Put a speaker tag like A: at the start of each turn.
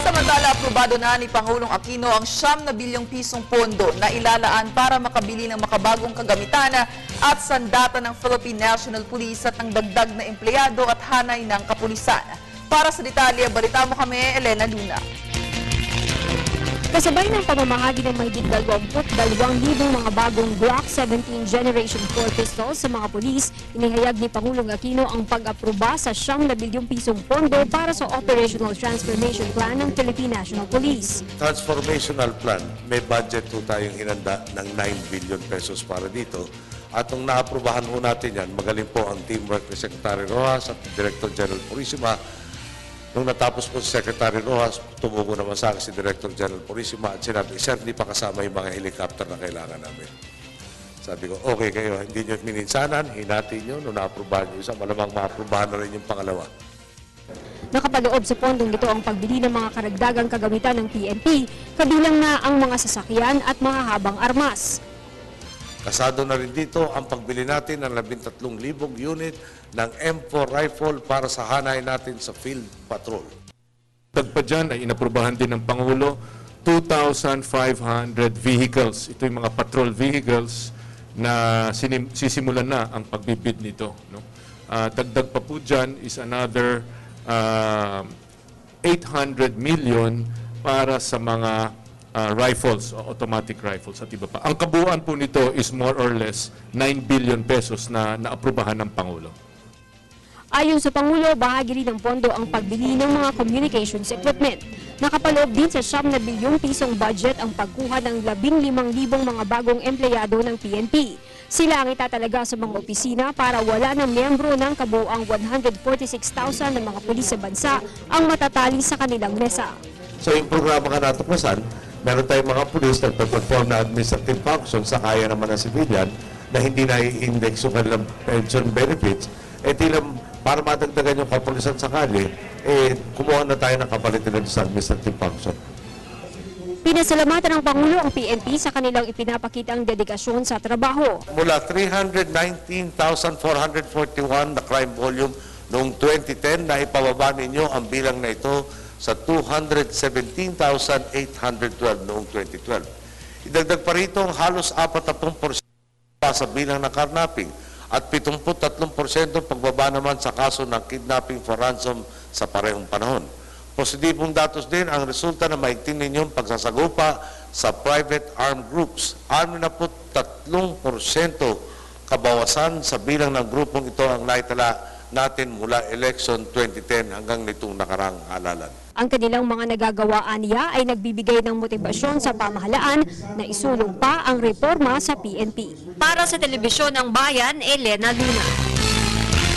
A: Samantala, aprobado na ni Pangulong Aquino ang 9 bilyong pisong pondo na ilalaan para makabili ng makabagong kagamitan at sandata ng Philippine National Police at ang dagdag na empleyado at hanay ng kapulisan. Para sa detalye, balita mo kami, Elena Luna.
B: Kasabay ng pamamahagi ng mahigit 22,000 mga bagong Glock 17 Generation 4 pistols sa mga pulis, inihayag ni Pangulong Aquino ang pag-aproba sa 9 bilyong pisong pondo para sa Operational Transformation Plan ng Philippine National Police.
C: Transformational Plan, may budget po tayong hinanda ng 9 billion pesos para dito. At nung naaprubahan po natin yan, magaling po ang teamwork ni Secretary Rojas at Director General Purisima. Nung natapos po si Secretary Rojas, tumugo naman sa akin si Director General Purisima at sinabi, sir, hindi pa kasama yung mga helicopter na kailangan namin. Sabi ko, okay kayo, hindi nyo mininsanan, hinati nyo, nung naaprubahan nyo isa, malamang maaprubahan na rin yung pangalawa.
B: Nakapaloob sa pondong ito ang pagbili ng mga karagdagang kagamitan ng PNP, kabilang na ang mga sasakyan at mga habang armas.
C: Kasado na rin dito ang pagbili natin ng 13,000 unit ng M4 rifle para sa hanay natin sa field patrol.
D: Dagpa dyan ay inaprubahan din ng Pangulo 2,500 vehicles. Ito yung mga patrol vehicles na sisimulan na ang pagbibid nito. No? Dagdag pa po dyan is another 800 million para sa mga rifles, automatic rifles at iba pa. Ang kabuuan po nito is more or less 9 billion pesos na naaprubahan ng Pangulo.
B: Ayon sa Pangulo, bahagi rin ng pondo ang pagbili ng mga communications equipment. Nakapaloob din sa 9 bilyong pisong budget ang pagkuha ng 15,000 mga bagong empleyado ng PNP. Sila ang itatalaga sa mga opisina para wala ng miyembro ng kabuuang 146,000 ng mga pulis sa bansa ang matatali sa kanilang mesa.
C: So yung programa ka natuklasan, meron tayong mga pulis na perform na administrative function sa kaya naman ng civilian na hindi na i-index yung kanilang pension benefits, tilang para madagdagan yung kapulisan sa kalye, kumuha na tayo ng kapalitan sa administrative function.
B: Pinasalamatan ng Pangulo ang PNP sa kanilang ipinapakitang dedikasyon sa trabaho.
C: Mula 319,441 na crime volume noong 2010 na ipababa ninyo ang bilang na ito sa 217,812 noong 2012. Idagdag pa rito ang halos 40% sa bilang ng carnapping at 73% pagbaba naman sa kaso ng kidnapping for ransom sa parehong panahon. Positibong datos din ang resulta na maigting ninyong pagsasagupa sa private armed groups. 63% kabawasan sa bilang ng grupong ito ang naitala natin mula election 2010 hanggang nitong nakarang halalan.
B: Ang kanilang mga nagagawaan niya ay nagbibigay ng motibasyon sa pamahalaan na isulong pa ang reforma sa PNP. Para sa Telebisyon ng Bayan, Elena Luna.